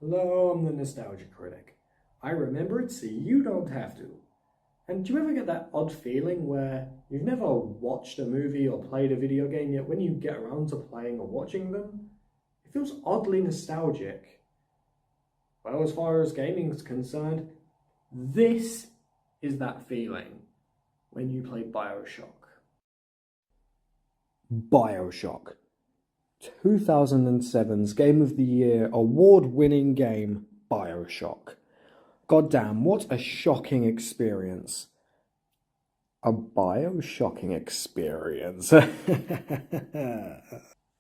Hello, I'm the Nostalgia Critic. I remember it so you don't have to. And do you ever get that odd feeling where you've never watched a movie or played a video game, yet when you get around to playing or watching them, it feels oddly nostalgic? Well, as far as gaming is concerned, this is that feeling when you play Bioshock. Bioshock. 2007's Game of the Year award-winning game, Bioshock. Goddamn, what a shocking experience. A Bioshocking experience.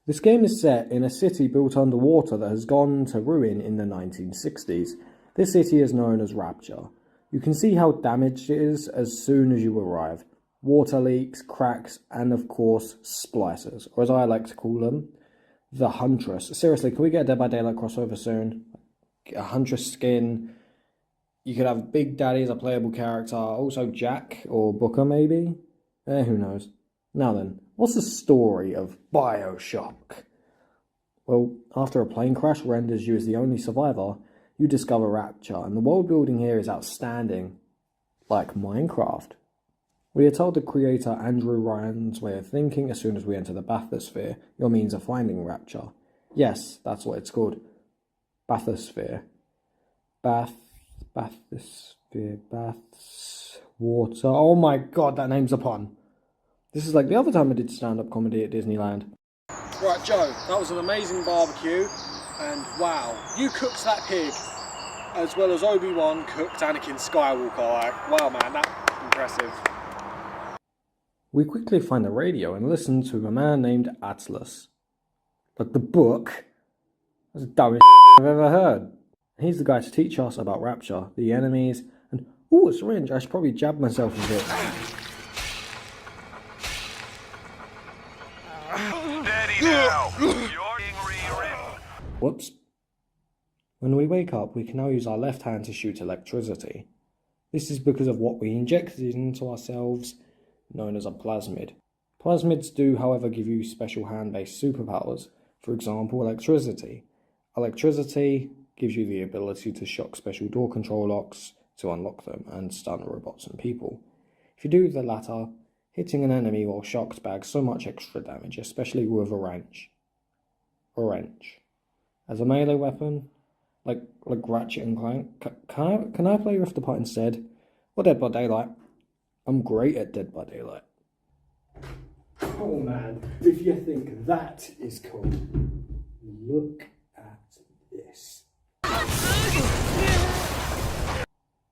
This game is set in a city built underwater that has gone to ruin in the 1960s. This city is known as Rapture. You can see how damaged it is as soon as you arrive. Water leaks, cracks, and of course, splicers, or as I like to call them, the Huntress. Seriously, can we get a Dead by Daylight crossover soon? A Huntress skin. You could have Big Daddy as a playable character. Also Jack or Booker, maybe? Who knows. Now then, what's the story of Bioshock? Well, after a plane crash renders you as the only survivor, you discover Rapture, and the world building here is outstanding. Like Minecraft. We are told the creator Andrew Ryan's way of thinking as soon as we enter the bathysphere, your means of finding Rapture. Yes, that's what it's called. Bathysphere. Bathysphere, baths, water. Oh my god, that name's a pun. This is like the other time I did stand-up comedy at Disneyland. Right, Joe, that was an amazing barbecue, and wow, you cooked that pig as well as Obi-Wan cooked Anakin Skywalker. Like, wow man, that's impressive. We quickly find the radio and listen to a man named Atlas. Like the book? That's the dumbest I've ever heard. He's the guy to teach us about Rapture, the enemies, and ooh, a syringe, I should probably jab myself with it. Steady now. You're being rewritten. Whoops. When we wake up, we can now use our left hand to shoot electricity. This is because of what we injected into ourselves, known as a plasmid. Plasmids do, however, give you special hand-based superpowers. For example, electricity. Electricity gives you the ability to shock special door control locks to unlock them and stun robots and people. If you do the latter, hitting an enemy or shocked bags so much extra damage, especially with a wrench. A wrench. As a melee weapon, like Ratchet and Clank, can I play Rift Apart instead? Or Dead by Daylight? I'm great at Dead by Daylight. Oh man, if you think that is cool, look at this.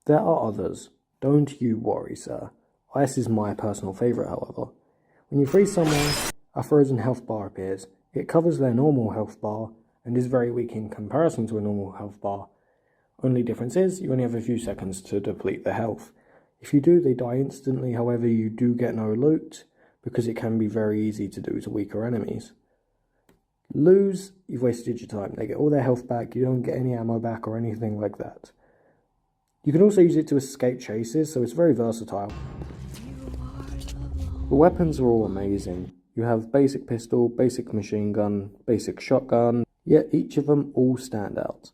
There are others. Don't you worry, sir. Ice is my personal favourite, however. When you freeze someone, a frozen health bar appears. It covers their normal health bar and is very weak in comparison to a normal health bar. Only difference is, you only have a few seconds to deplete their health. If you do, they die instantly, however you do get no loot, because it can be very easy to do to weaker enemies. Lose, you've wasted your time. They get all their health back, you don't get any ammo back or anything like that. You can also use it to escape chases, so it's very versatile. The weapons are all amazing. You have basic pistol, basic machine gun, basic shotgun, yet each of them all stand out.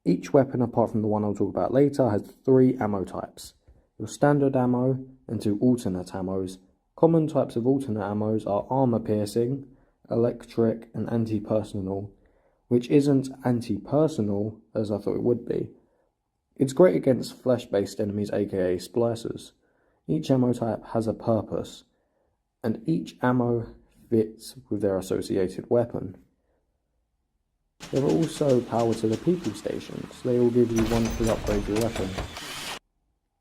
Each weapon, apart from the one I'll talk about later, has 3 ammo types. Your standard ammo and 2 alternate ammos. Common types of alternate ammos are armor piercing, electric, and anti-personal, which isn't anti-personal as I thought it would be. It's great against flesh-based enemies, aka splicers. Each ammo type has a purpose, and each ammo fits with their associated weapon. There are also power to the people stations. They all give you one to upgrade your weapon.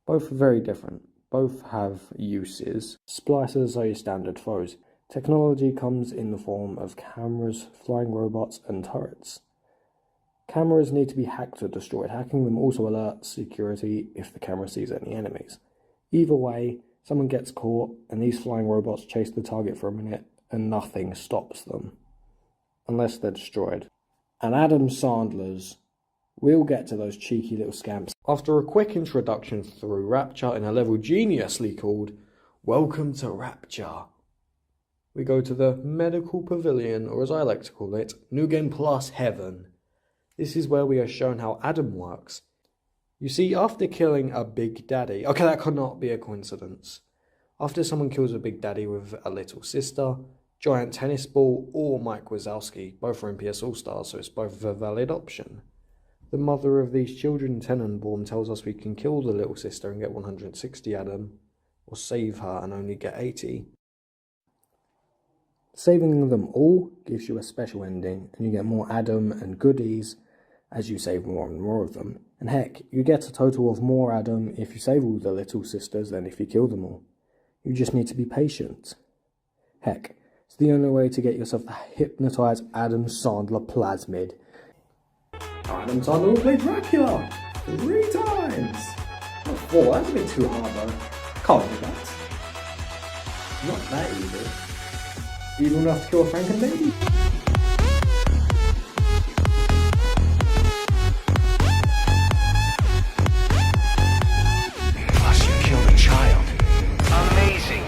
Both are very different. Both have uses. Splicers are your standard foes. Technology comes in the form of cameras, flying robots, and turrets. Cameras need to be hacked or destroyed. Hacking them also alerts security if the camera sees any enemies. Either way, someone gets caught, and these flying robots chase the target for a minute, and nothing stops them. Unless they're destroyed. And Adam Sandler's, we'll get to those cheeky little scamps after a quick introduction through Rapture in a level geniusly called Welcome to Rapture. We go to the Medical Pavilion, or as I like to call it, New Game Plus Heaven. This is where we are shown how Adam works. You see, after killing a Big Daddy... Okay, that could not be a coincidence. After someone kills a Big Daddy with a little sister, Giant Tennis Ball, or Mike Wazowski, both are in PS All-Stars, so it's both a valid option. The mother of these children, Tenenbaum, tells us we can kill the little sister and get 160 Adam, or save her and only get 80. Saving them all gives you a special ending, and you get more Adam and goodies as you save more and more of them. And heck, you get a total of more Adam if you save all the little sisters than if you kill them all. You just need to be patient. Heck, it's the only way to get yourself the hypnotized Adam Sandler plasmid. Adam Sandler will play Dracula 3 times! Not 4, that's a bit too hard though. Can't do that. Not that easy. Even enough to kill a Franken baby.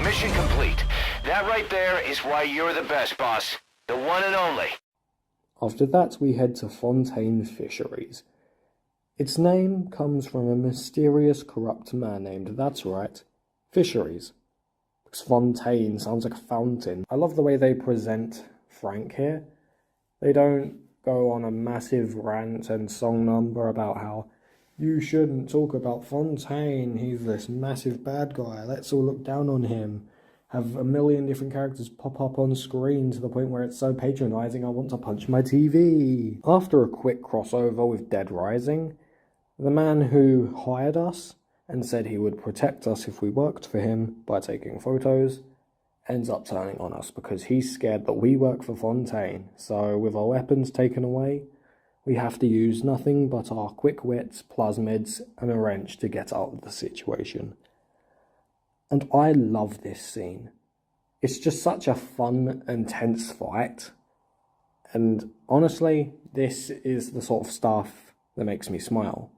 Mission complete. That right there is why you're the best, boss. The one and only. After that, we head to Fontaine Fisheries. Its name comes from a mysterious, corrupt man named, that's right, Fisheries. Because Fontaine sounds like a fountain. I love the way they present Frank here. They don't go on a massive rant and song number about how you shouldn't talk about Fontaine, he's this massive bad guy, let's all look down on him. Have a million different characters pop up on screen to the point where it's so patronising I want to punch my TV. After a quick crossover with Dead Rising, the man who hired us and said he would protect us if we worked for him by taking photos, ends up turning on us because he's scared that we work for Fontaine. So with our weapons taken away, we have to use nothing but our quick wits, plasmids, and a wrench to get out of the situation. And I love this scene. It's just such a fun and tense fight. And honestly, this is the sort of stuff that makes me smile.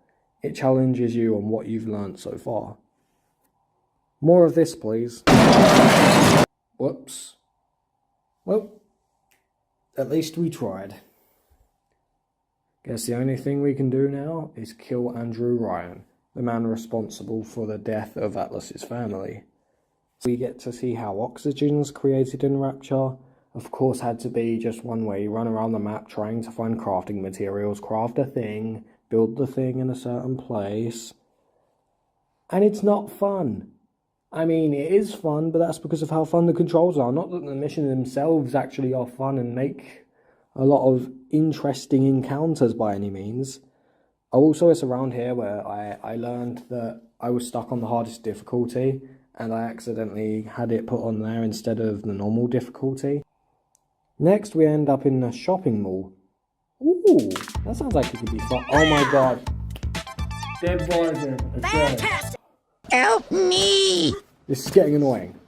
It challenges you on what you've learned so far. More of this, please. Whoops. Well, at least we tried. Guess the only thing we can do now is kill Andrew Ryan, the man responsible for the death of Atlas's family. We get to see how oxygen's created in Rapture. Of course, had to be just one way. You run around the map trying to find crafting materials, craft a thing, build the thing in a certain place. And it's not fun. I mean, it is fun, but that's because of how fun the controls are. Not that the missions themselves actually are fun and make a lot of interesting encounters by any means. Also, it's around here where I learned that I was stuck on the hardest difficulty and I accidentally had it put on there instead of the normal difficulty. Next, we end up in a shopping mall. Ooh, that sounds like it could be fun. Oh my god. Dead Rising. Fantastic! Help me! This is getting annoying.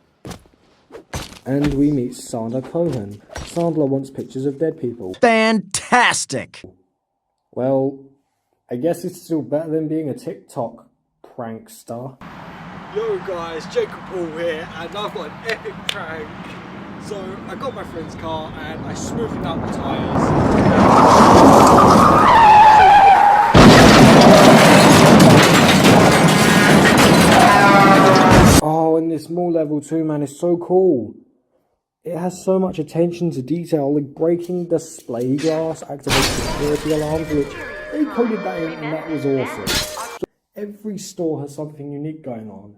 And we meet Sandra Cohen. Sandler wants pictures of dead people. Fantastic! Well, I guess it's still better than being a TikTok prankster. Yo guys, Jacob Paul here, and I've got an epic prank. So, I got my friend's car and I smoothed out the tyres. Oh, and this mall level 2, man, is so cool. It has so much attention to detail, like breaking display glass, activating security alarms, which they coded that in, and that was awesome. So every store has something unique going on,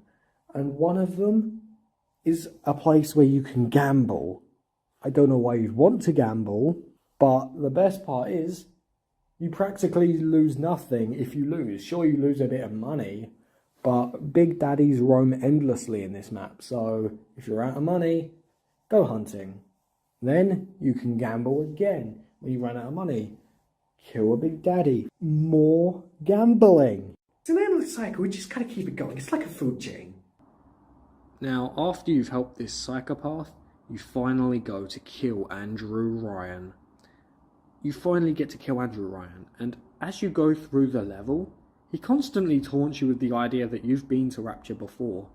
and one of them is a place where you can gamble. I don't know why you'd want to gamble, but the best part is you practically lose nothing if you lose. Sure, you lose a bit of money, but Big Daddies roam endlessly in this map, so if you're out of money, go hunting. Then you can gamble again when you run out of money. Kill a Big Daddy. More gambling. It's an endless cycle, we just gotta keep it going. It's like a food chain. Now, after you've helped this psychopath, you finally go to kill Andrew Ryan. You finally get to kill Andrew Ryan, and as you go through the level, he constantly taunts you with the idea that you've been to Rapture before,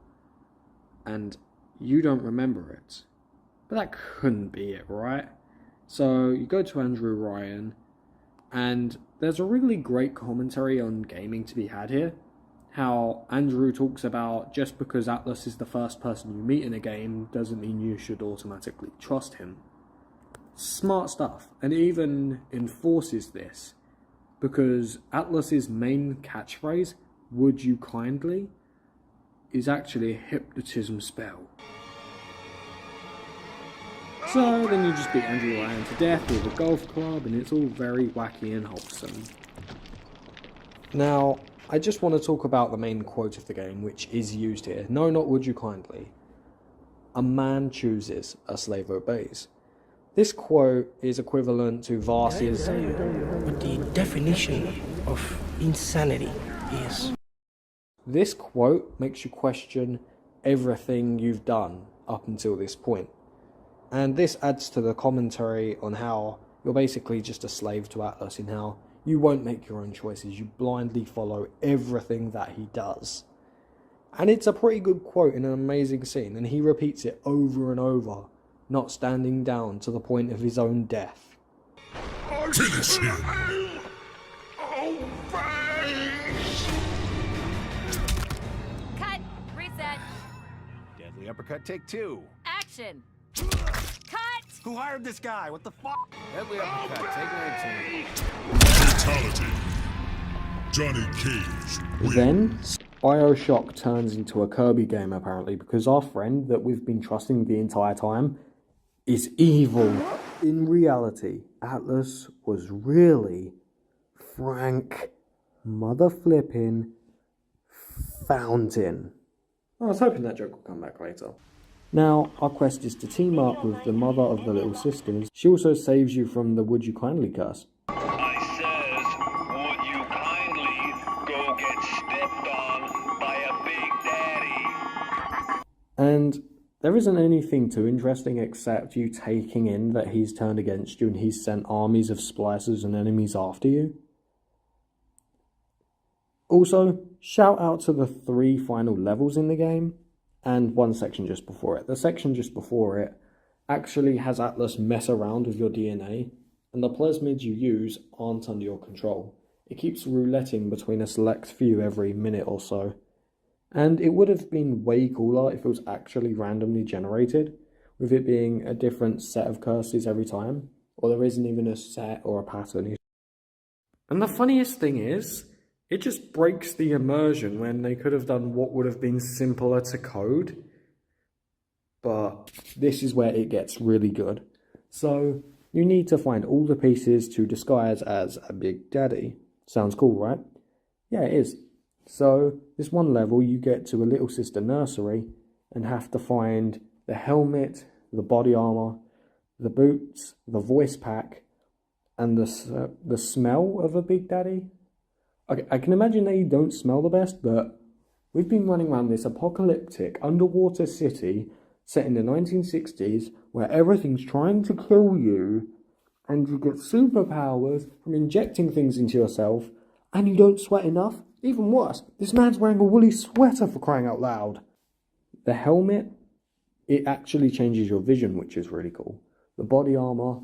and you don't remember it. But that couldn't be it, right? So you go to Andrew Ryan, And there's a really great commentary on gaming to be had here. How Andrew talks about just because Atlas is the first person you meet in a game doesn't mean you should automatically trust him. Smart stuff, and it even enforces this, because Atlas's main catchphrase, "Would you kindly?" is actually a hypnotism spell. So then you just beat Andrew Ryan to death with a golf club, and it's all very wacky and wholesome. Now, I just want to talk about the main quote of the game, which is used here. No, not "would you kindly." A man chooses, a slave obeys. This quote is equivalent to Varsi's What the definition of insanity is. This quote makes you question everything you've done up until this point. And this adds to the commentary on how you're basically just a slave to Atlas, and how you won't make your own choices, you blindly follow everything that he does. And it's a pretty good quote in an amazing scene, and he repeats it over and over, not standing down to the point of his own death. Finish him! Cut! Reset! Deadly uppercut, take 2. Action! Cut! Who hired this guy? What the fuck? Deadly uppercut, take 19. Fatality. Johnny Cage wins. Then, Bioshock turns into a Kirby game apparently, because our friend that we've been trusting the entire time is evil. In reality, Atlas was really Frank mother-flipping Fountain. I was hoping that joke would come back later. Now, our quest is to team up with the mother of the little sisters. She also saves you from the "would you kindly" curse. I says, would you kindly go get stepped on by a big daddy? And there isn't anything too interesting except you taking in that he's turned against you and he's sent armies of splicers and enemies after you. Also, shout out to the 3 final levels in the game, and one section just before it. The section just before it actually has Atlas mess around with your DNA, and the plasmids you use aren't under your control. It keeps rouletting between a select few every minute or so. And it would have been way cooler if it was actually randomly generated, with it being a different set of curses every time, or there isn't even a set or a pattern. And the funniest thing is, it just breaks the immersion when they could have done what would have been simpler to code. But this is where it gets really good. So, you need to find all the pieces to disguise as a Big Daddy. Sounds cool, right? Yeah, it is. So, this one level you get to a little sister nursery and have to find the helmet, the body armor, the boots, the voice pack, and the smell of a Big Daddy. Okay, I can imagine they don't smell the best, but we've been running around this apocalyptic underwater city set in the 1960s where everything's trying to kill you, and you get superpowers from injecting things into yourself, and you don't sweat enough. Even worse, this man's wearing a woolly sweater, for crying out loud. The helmet, it actually changes your vision, which is really cool. The body armor,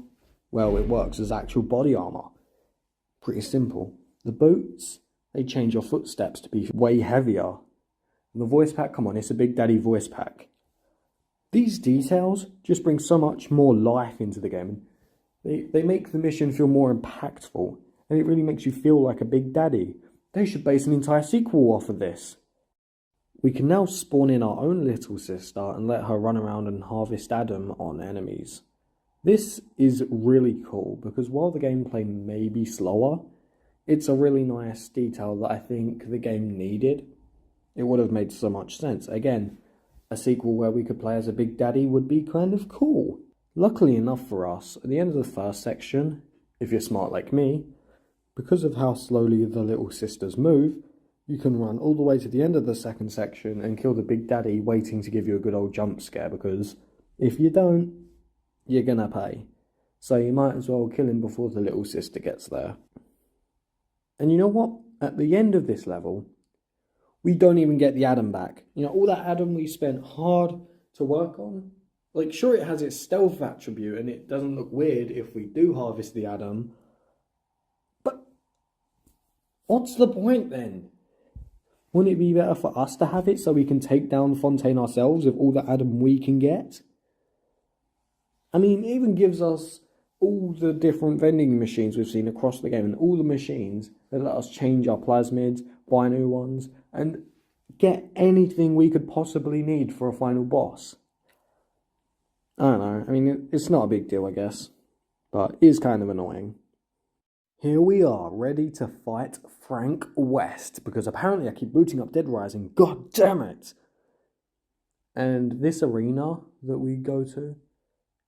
well, it works as actual body armor. Pretty simple. The boots, they change your footsteps to be way heavier. And the voice pack, come on, it's a Big Daddy voice pack. These details just bring so much more life into the game. They make the mission feel more impactful, and it really makes you feel like a Big Daddy. They should base an entire sequel off of this. We can now spawn in our own little sister and let her run around and harvest Adam on enemies. This is really cool because while the gameplay may be slower, it's a really nice detail that I think the game needed. It would have made so much sense. Again, a sequel where we could play as a Big Daddy would be kind of cool. Luckily enough for us, at the end of the first section, if you're smart like me, because of how slowly the little sisters move, you can run all the way to the end of the second section and kill the Big Daddy waiting to give you a good old jump scare, because if you don't, you're gonna pay. So you might as well kill him before the little sister gets there. And you know what? At the end of this level, we don't even get the Adam back. You know, all that Adam we spent hard to work on, like, sure, it has its stealth attribute and it doesn't look weird if we do harvest the Adam, What's the point then? Wouldn't it be better for us to have it so we can take down Fontaine ourselves with all the Adam we can get? I mean, it even gives us all the different vending machines we've seen across the game and all the machines that let us change our plasmids, buy new ones, and get anything we could possibly need for a final boss. I don't know, I mean, it's not a big deal, I guess, but it is kind of annoying. Here we are, ready to fight Frank West, because apparently I keep booting up Dead Rising, god damn it! And this arena that we go to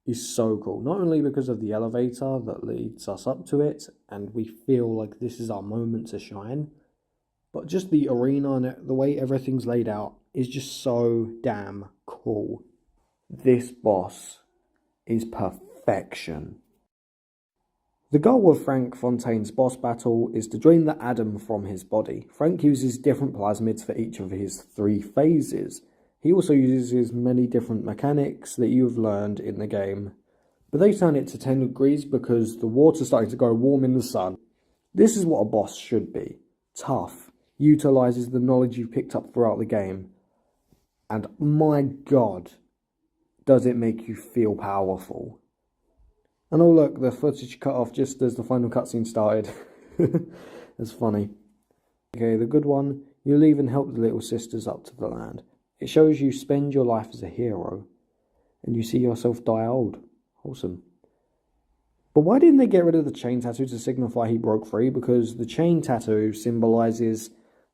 is so cool, not only because of the elevator that leads us up to it, and we feel like this is our moment to shine, but just the arena and the way everything's laid out is just so damn cool. This boss is perfection. The goal of Frank Fontaine's boss battle is to drain the Adam from his body. Frank uses different plasmids for each of his 3 phases. He also uses many different mechanics that you've learned in the game, but they turn it to 10 degrees because the water's starting to go warm in the sun. This is what a boss should be. Tough, utilises the knowledge you've picked up throughout the game, and my god, does it make you feel powerful. And oh look, the footage cut off just as the final cutscene started. That's funny. Okay, the good one, you leave and help the little sisters up to the land. It shows you spend your life as a hero, and you see yourself die old. Awesome. But why didn't they get rid of the chain tattoo to signify he broke free? Because the chain tattoo symbolises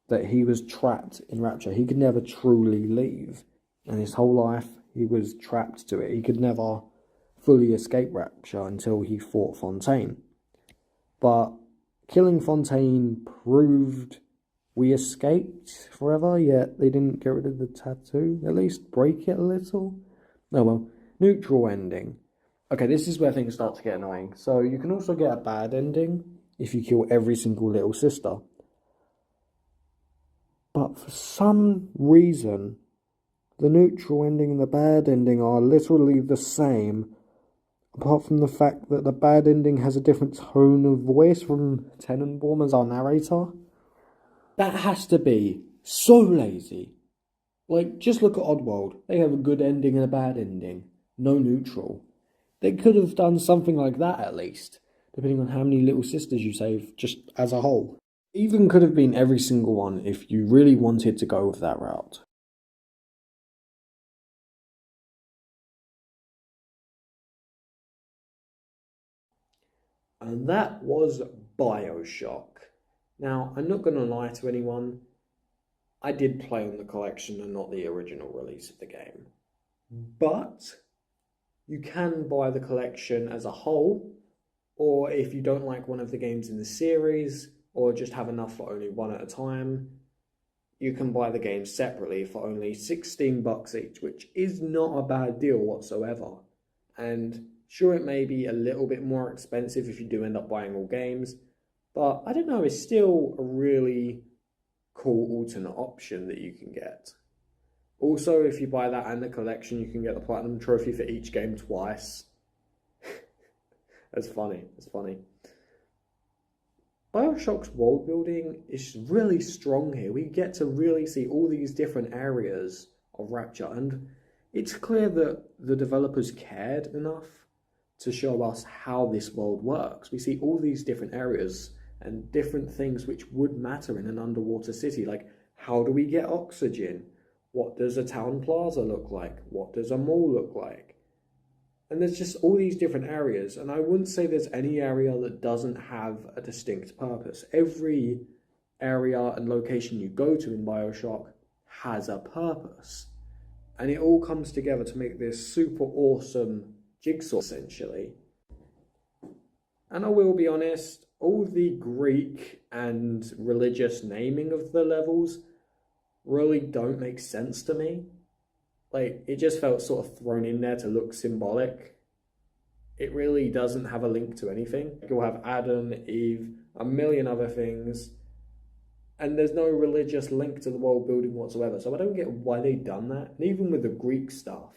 that he was trapped in Rapture. He could never truly leave. And his whole life, he was trapped to it. He could never fully escape Rapture until he fought Fontaine. But killing Fontaine proved we escaped forever, yet they didn't get rid of the tattoo. At least break it a little. Oh well. Neutral ending. Okay, this is where things start to get annoying. So you can also get a bad ending if you kill every single little sister. But for some reason, the neutral ending and the bad ending are literally the same, apart from the fact that the bad ending has a different tone of voice from Tenenbaum as our narrator. That has to be so lazy. Like, just look at Oddworld. They have a good ending and a bad ending. No neutral. They could have done something like that at least, depending on how many little sisters you save, just as a whole. Even could have been every single one if you really wanted to go with that route. And that was Bioshock. Now, I'm not going to lie to anyone, I did play on the collection and not the original release of the game. But you can buy the collection as a whole, or if you don't like one of the games in the series, or just have enough for only one at a time, you can buy the games separately for only $16 each, which is not a bad deal whatsoever. And sure, it may be a little bit more expensive if you do end up buying all games, but I don't know, it's still a really cool alternate option that you can get. Also, if you buy that and the collection, you can get the Platinum Trophy for each game twice. That's funny, that's funny. Bioshock's world building is really strong here. We get to really see all these different areas of Rapture, and it's clear that the developers cared enough to show us how this world works. We see all these different areas and different things which would matter in an underwater city, like how do we get oxygen? What does a town plaza look like? What does a mall look like? And there's just all these different areas, and I wouldn't say there's any area that doesn't have a distinct purpose. Every area and location you go to in Bioshock has a purpose. And it all comes together to make this super awesome jigsaw, essentially. And I will be honest, all the Greek and religious naming of the levels really don't make sense to me. Like, it just felt sort of thrown in there to look symbolic. It really doesn't have a link to anything. You'll have Adam, Eve, a million other things, and there's no religious link to the world building whatsoever. So I don't get why they've done that. And even with the Greek stuff,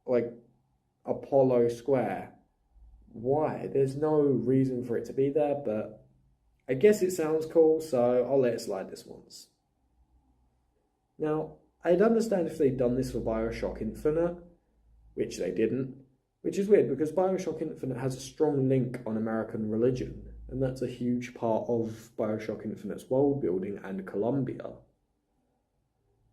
like Apollo Square, why? There's no reason for it to be there, but I guess it sounds cool, so I'll let it slide this once. Now, I'd understand if they'd done this for Bioshock Infinite, which they didn't, which is weird because Bioshock Infinite has a strong link on American religion, and that's a huge part of Bioshock Infinite's world building and Columbia.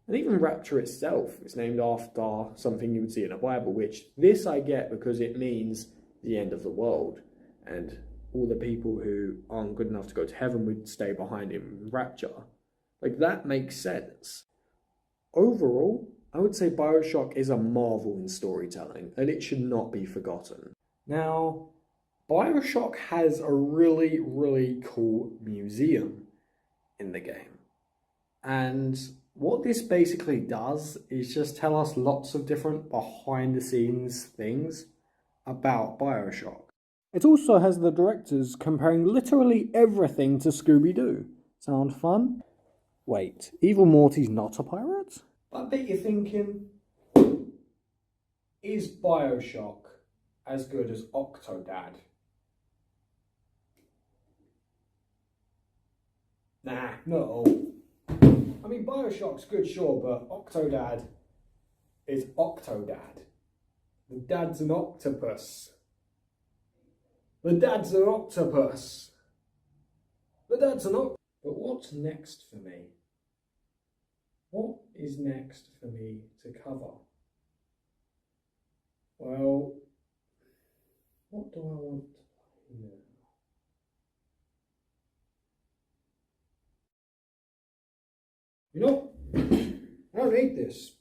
And even Rapture itself is named after something you would see in a Bible, which this I get because it means the end of the world, and all the people who aren't good enough to go to heaven would stay behind in Rapture. Like, that makes sense. Overall, I would say Bioshock is a marvel in storytelling, and it should not be forgotten. Now, Bioshock has a really, really cool museum in the game. And what this basically does is just tell us lots of different behind-the-scenes things about Bioshock. It also has the directors comparing literally everything to Scooby-Doo. Sound fun? Wait, Evil Morty's not a pirate? I bet you're thinking, is Bioshock as good as Octodad? Nah, not at all. I mean, Bioshock's good, sure, but Octodad is Octodad. The dad's an octopus. The dad's an octopus. The dad's an octopus. But what's next for me? What is next for me to cover? Well, what do I want to play now? You know, I don't need this.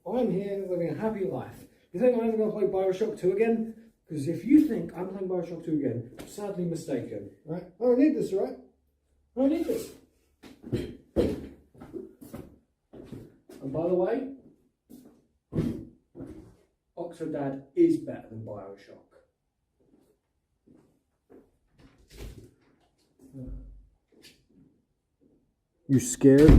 I'm here living a happy life. You think I'm ever going to play Bioshock 2 again? Because if you think I'm playing Bioshock 2 again, you're sadly mistaken. Right? I don't need this, right? I don't need this. And by the way, Octodad is better than Bioshock. You scared?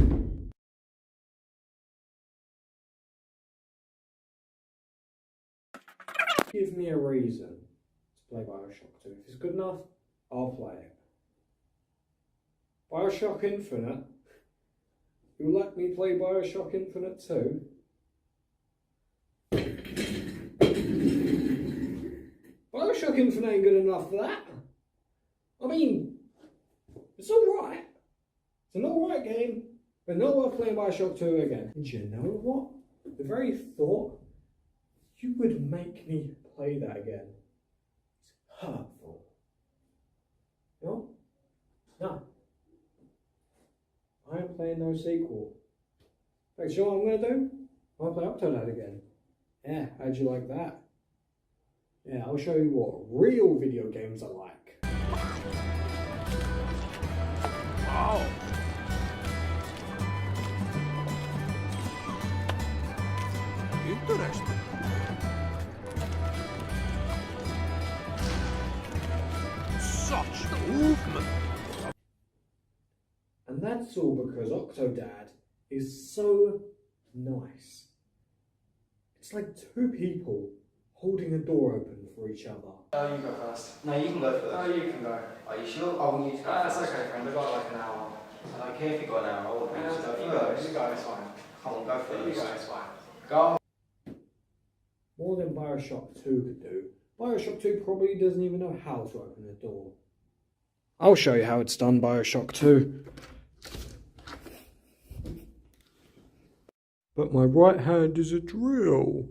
Give me a reason to play Bioshock 2. If it's good enough, I'll play it. Bioshock Infinite? You let me play Bioshock Infinite too? Bioshock Infinite ain't good enough for that. I mean, it's alright. It's an alright game, but not worth playing Bioshock 2 again. And you know what? The very thought you would make me play that again is hurtful. You know? No. I ain't playing no sequel. In fact, you know what I'm going to do? I'm going to play Octodad again. Yeah, how'd you like that? Yeah, I'll show you what real video games are like. Oh! Interesting. Such movement! And that's all because Octodad is so nice. It's like two people holding a door open for each other. You go first. No, you can go first. No, you can go. Are you sure? I want you to go first. That's okay, friend. I've got like an hour. I don't care if you've got an hour. I want you to go first. You go, it's fine. Come on, go first. You go, it's fine. Go. More than Bioshock 2 could do. Bioshock 2 probably doesn't even know how to open a door. I'll show you how it's done, Bioshock 2. But my right hand is a drill.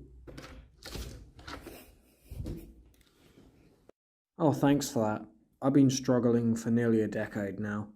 Oh, thanks for that. I've been struggling for nearly a decade now.